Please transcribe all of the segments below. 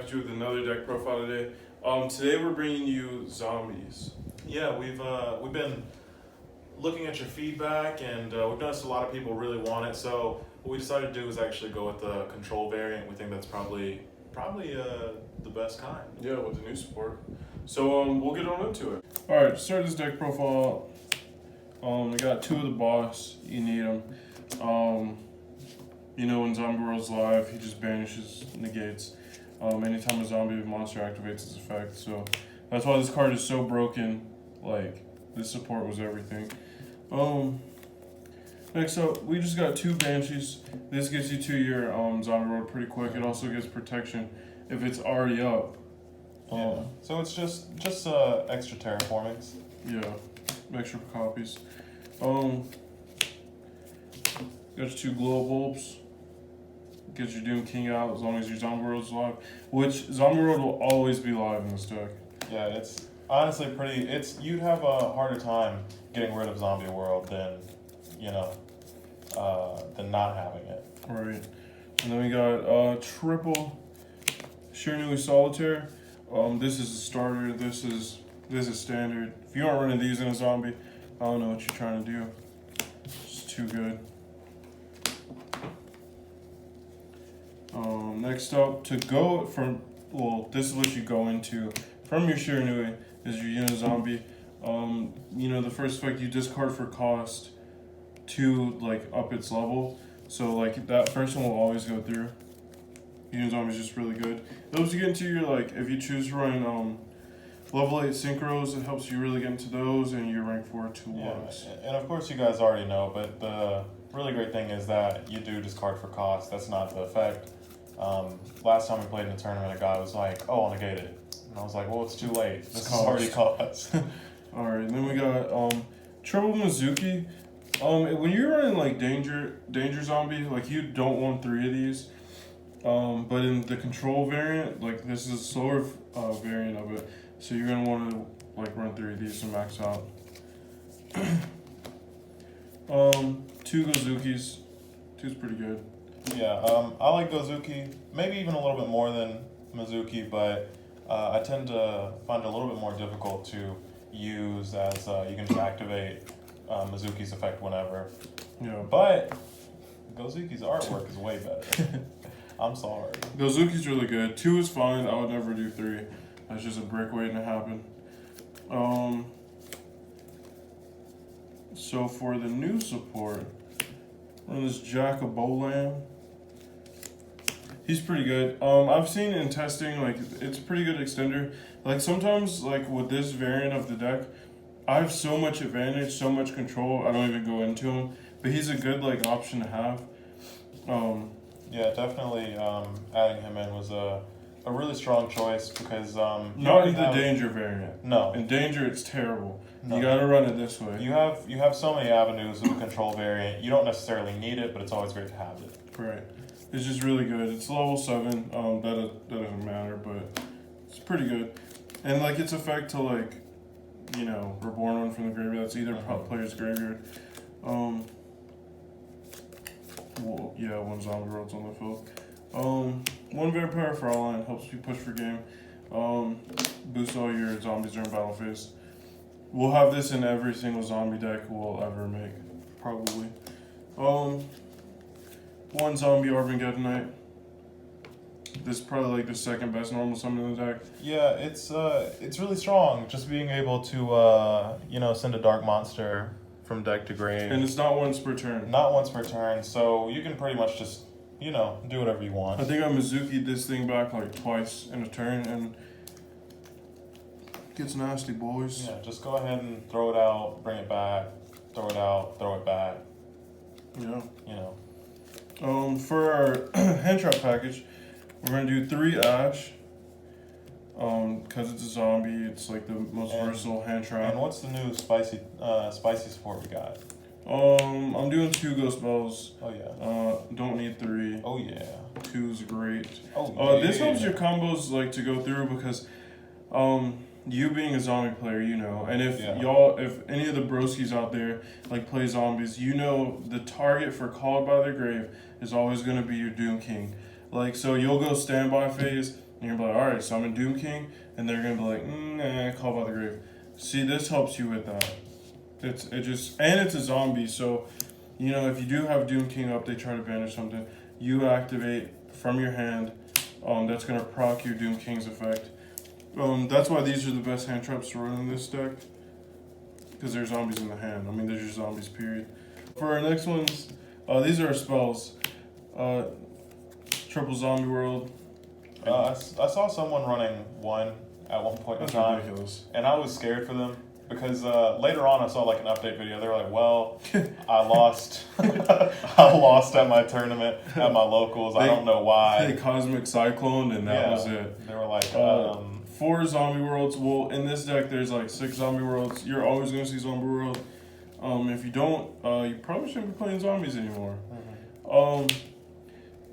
back at you with another deck profile today. Today we're bringing you zombies. Yeah, we've been looking at your feedback, and we've noticed a lot of people really want it. So what we decided to do is actually go with the control variant. We think that's probably the best kind. Yeah, with the new support. So we'll get on into it. All right, to start this deck profile. We got two of the boss. You need them. When Zombie World's live, he just banishes, negates. Anytime a zombie monster activates its effect. So that's why this card is so broken. Like, this support was everything. Next up, we just got two Banshees. This gets you to your Zombie World pretty quick. It also gives protection if it's already up. Yeah. So it's just extra terraformings. Yeah, extra copies. Got two glow bulbs. Gets your Doom King out as long as your Zombie World's live. Which Zombie World will always be live in this deck. Yeah, it's honestly pretty. You'd have a harder time getting rid of Zombie World than not having it. Right. And then we got triple Shiranui Solitaire. This is a starter. This is standard. If you aren't running these in a zombie, I don't know what you're trying to do. It's too good. Next up, to go from, this is what you go into from your Shiranui is your unit zombie. The first effect you discard for cost to up its level. So that first one will always go through. Unit zombie is just really good. It helps you get into your if you choose to run level 8 synchros, it helps you really get into those, and your rank 4 2-1s. Yeah, and of course you guys already know, but the really great thing is that you do discard for cost. That's not the effect. Last time we played in a tournament, a guy was like, "Oh, I'll negate it," and I was like, "Well, it's too late. This is already cost." All right, and then we got Triple Mizuki. When you're running danger zombie, you don't want 3 of these. But in the control variant, this is a slower variant of it, so you're gonna want to run 3 of these to max out. 2 Gozukis. 2's pretty good. Yeah, I like Gozuki, maybe even a little bit more than Mizuki, but I tend to find it a little bit more difficult to use, as you can just activate Mizuki's effect whenever. Yeah. But Gozuki's artwork is way better. I'm sorry. Gozuki's really good. 2 is fine. I would never do 3. That's just a brick waiting to happen. So for the new support, run this Jack of Bolan. He's pretty good. I've seen in testing, it's a pretty good extender. Sometimes, with this variant of the deck, I have so much advantage, so much control, I don't even go into him. But he's a good, option to have. Yeah, definitely adding him in was a really strong choice because... not in the danger variant. No. In danger, it's terrible. No. You gotta run it this way. You have so many avenues with the control variant. You don't necessarily need it, but it's always great to have it. Right. It's just really good. It's level 7. That doesn't matter, but it's pretty good. And its effect to reborn one from the graveyard. That's either player's graveyard. One zombie world's on the field. One vampire for all line helps you push for game. Boost all your zombies during battle phase. We'll have this in every single zombie deck we'll ever make, probably. One zombie Armageddonite. This is probably the second best normal summon in the deck. Yeah, it's really strong. Just being able to send a dark monster from deck to grave. And it's not once per turn. Not once per turn, so you can pretty much just do whatever you want. I think I Mizuki'd this thing back twice in a turn, and gets nasty, boys. Yeah, just go ahead and throw it out, bring it back, throw it out, throw it back. Yeah. For our hand trap package, we're gonna do 3 Ash. Because it's a zombie, it's the most versatile hand trap. And what's the new spicy support we got? I'm doing 2 ghost spells. Oh yeah. Don't need 3. Oh yeah. 2 is great. Oh yeah. This helps your combos to go through because you being a zombie player, and if any of the broskiis out there play zombies, the target for Called by the Grave is always gonna be your Doom King. So you'll go standby phase, And you're like, alright, summon Doom King, and they're gonna be like, nah, Call by the Grave. See, this helps you with that. It's a zombie, so you know if you do have Doom King up, they try to banish something. You activate from your hand. That's gonna proc your Doom King's effect. That's why these are the best hand traps to run in this deck. Because there's zombies in the hand. I mean, there's just zombies, period. For our next ones, these are our spells. Triple Zombie World. I saw someone running one at one point in That's time, ridiculous. and I was scared for them because later on I saw like an update video. They were like, "Well, I lost, I lost at my tournament at my locals. I don't know why." They Cosmic Cyclone, and that was it. They were like, 4 Zombie Worlds. Well, in this deck, there's like 6 Zombie Worlds. You're always gonna see Zombie World. If you don't, you probably shouldn't be playing zombies anymore.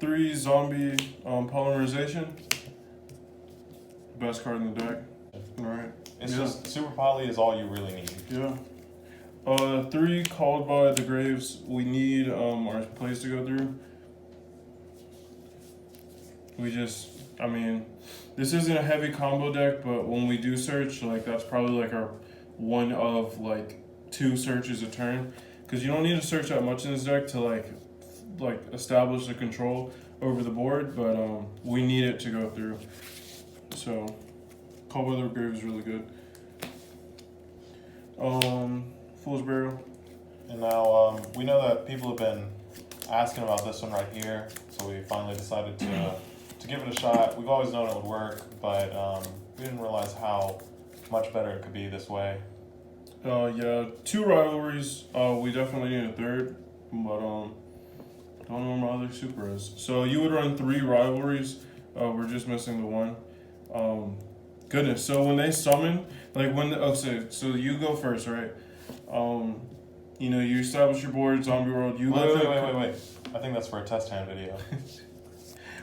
3 Zombie Polymerization. Best card in the deck. Alright. It's just Super Poly is all you really need. Yeah. 3 Called by the Graves. We need our plays to go through. This isn't a heavy combo deck, but when we do search, like that's probably like our one of like 2 searches a turn, because you don't need to search that much in this deck to like establish the control over the board, but we need it to go through. So, Call by the Grave is really good. Fool's Burial. And now we know that people have been asking about this one right here, so we finally decided to give it a shot. We've always known it would work, but we didn't realize how much better it could be this way. Yeah, 2 rivalries. We definitely need a third, but don't know where my other super is. So you would run 3 rivalries. We're just missing the one. Goodness. So when they summon, like so you go first, right? You know, you establish your board, Zombie World. Wait. I think that's for a test hand video.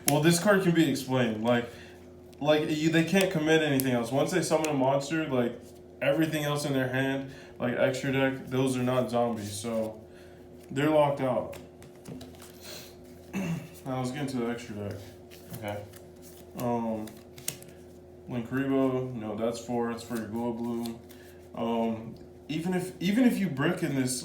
Well, this card can be explained. They can't commit anything else. Once they summon a monster, like everything else in their hand, like extra deck, those are not zombies, so they're locked out. Now let's get into the extra deck. Okay. Linkribo, no, that's it's for your glow bloom. Even if you brick in this,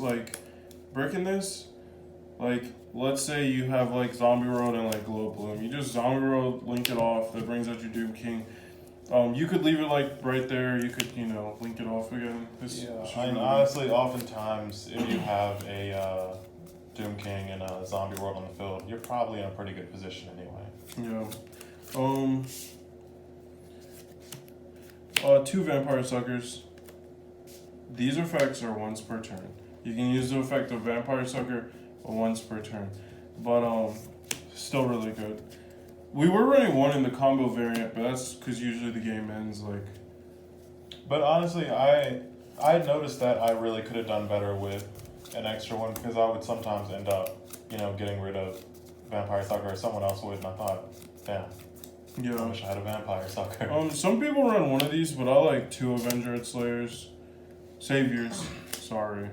let's say you have like Zombie World and like Glow Bloom. You just Zombie World, link it off, that brings out your Doom King. You could leave it like right there, you could, link it off again. Honestly, oftentimes if you have a Doom King and a Zombie World on the field, you're probably in a pretty good position anyway. Yeah. 2 Vampire Suckers. These effects are once per turn. You can use the effect of Vampire Sucker once per turn, but still really good. We were running 1 in the combo variant, but that's because usually the game ends like. But honestly, I noticed that I really could have done better with an extra one, because I would sometimes end up, getting rid of Vampire Sucker, or someone else would, and I thought, damn. Yeah. I wish I had a Vampire Sucker. Some people run 1 of these, but I like 2 Avenger Slayers. Saviors, sorry.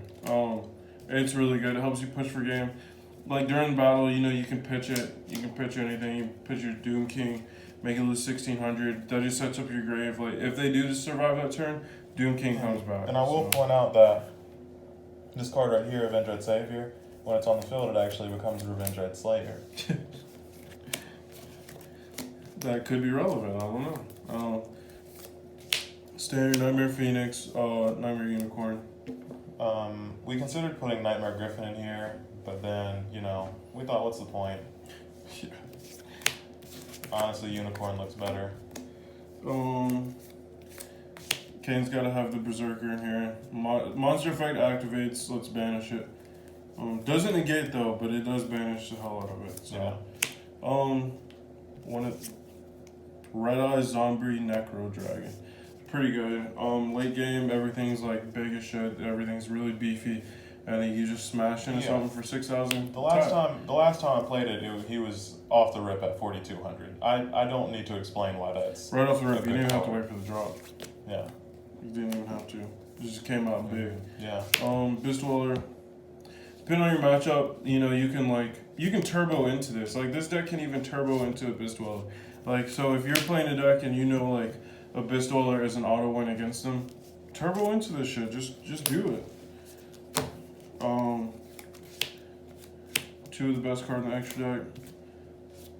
It's really good. It helps you push for game. Like during battle, you can pitch it. You can pitch anything. You pitch your Doom King, make it lose 1600. That just sets up your grave. Like if they do survive that turn, Doom King comes back. And I will point out that this card right here, Avenged Savior, when it's on the field, it actually becomes Revenged Slayer. That could be relevant. I don't know. Standard Nightmare Phoenix, Nightmare Unicorn. We considered putting Nightmare Griffin in here, but then, we thought, what's the point? Yeah. Honestly, Unicorn looks better. Kane's got to have the Berserker in here. Monster effect activates, let's banish it. Doesn't negate though, but it does banish the hell out of it. So, yeah. Red Eye Zombie Necro Dragon. Pretty good. Late game, everything's like big as shit. Everything's really beefy, and then you just smash into something for 6,000. The last time I played it, he was off the rip at 4,200. I don't need to explain why that's right off the rip. You didn't even have to wait for the drop. Yeah. You didn't even have to. It just came out big. Yeah. Beastdweller. Depending on your matchup, you can turbo into this. Like this deck can even turbo into a Beastdweller. Like, so if you're playing a deck and you know like a Bistoller is an auto win against them, turbo into this shit. Just do it. Two of the best cards in the extra deck.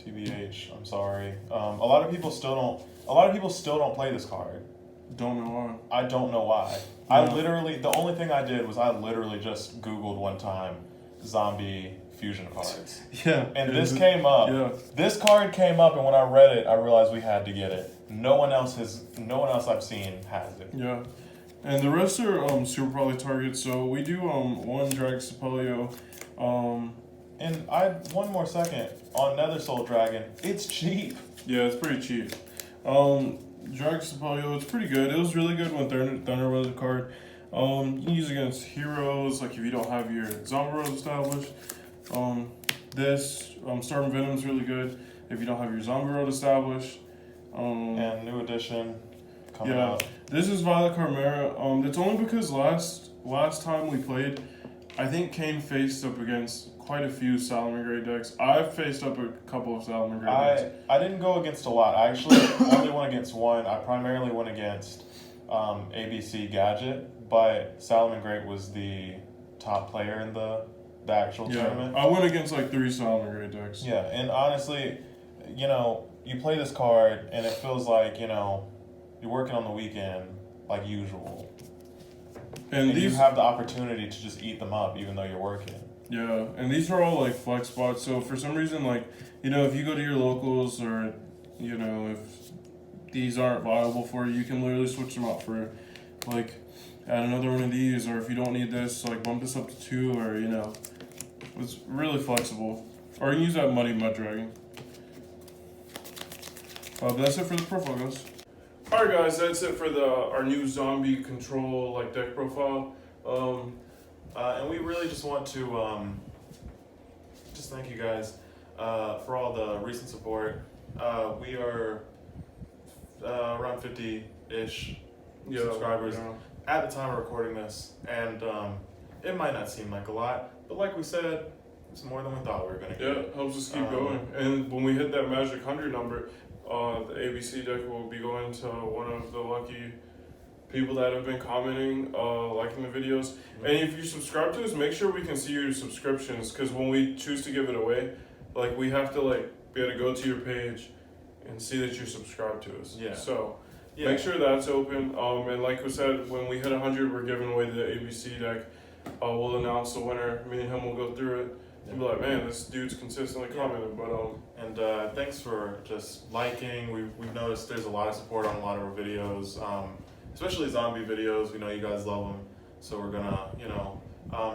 TBH, I'm sorry. A lot of people still don't play this card. Don't know why. I don't know why. Yeah. The only thing I did was I literally just Googled one time zombie fusion cards. Yeah. And this came up. Yeah. This card came up, and when I read it, I realized we had to get it. No one else I've seen has it. Yeah. And the rest are super probably targets. So we do one Drag Sapelio. And one more second on Nether Soul Dragon. It's cheap. Yeah, it's pretty cheap. Drag Sapelio, it's pretty good. It was really good when Thunder was a card. You can use it against heroes, like if you don't have your Zombie Road established. Starving Venom's really good if you don't have your Zombie Road established. And new edition coming out. This is Violet Chimera. It's only because last time we played, I think Kane faced up against quite a few Salamangreat decks. I've faced up a couple of Salamangreat decks. I didn't go against a lot. I actually only went against one. I primarily went against ABC Gadget, but Salamangreat was the top player in the actual tournament. I went against like 3 Salamangreat decks. Yeah, and honestly, you play this card and it feels like, you're working on the weekend like usual. And you have the opportunity to just eat them up even though you're working. Yeah, and these are all like flex spots. So for some reason, like, if you go to your locals or, if these aren't viable for you, you can literally switch them out for, like, add another one of these. Or if you don't need this, like, bump this up to 2 or, it's really flexible. Or you can use that Muddy Mud Dragon. But that's it for the profile, guys. Alright guys, that's it for our new zombie control like deck profile. And we really just want to just thank you guys for all the recent support. We are around 50-ish subscribers at the time of recording this, and it might not seem like a lot, but like we said, it's more than we thought we were going to get. Yeah, it helps us keep going. And when we hit that magic 100 number, the ABC deck will be going to one of the lucky people that have been commenting, liking the videos. And if you subscribe to us, make sure we can see your subscriptions, because when we choose to give it away, like, we have to like be able to go to your page and see that you're subscribed to us. Yeah. So make sure that's open. And like we said, when we hit 100, we're giving away the ABC deck. We'll announce the winner. Me and him will go through it. You'll be like, man, this dude's consistently commenting. But thanks for just liking. We've noticed there's a lot of support on a lot of our videos, especially zombie videos. We know you guys love them, so we're gonna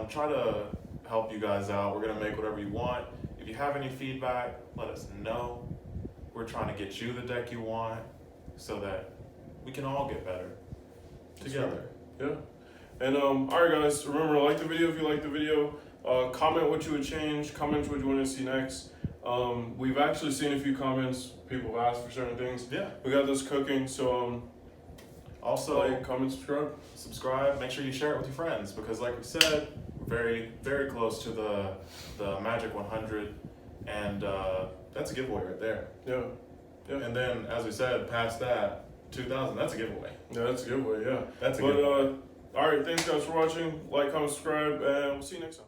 try to help you guys out. We're gonna make whatever you want. If you have any feedback, let us know. We're trying to get you the deck you want, so that we can all get better together. Yeah. And alright guys, remember, like the video if you like the video. Comment what you would change, comment what you want to see next. We've actually seen a few comments, people have asked for certain things. Yeah. We got this cooking, so also like, comment, subscribe, make sure you share it with your friends, because like we said, we're very, very close to the magic 100, and that's a giveaway right there. Yeah. And then, as we said, past that, 2,000, that's a giveaway. Yeah, that's a giveaway, yeah. That's a giveaway. Alright, thanks guys for watching. Like, comment, subscribe, and we'll see you next time.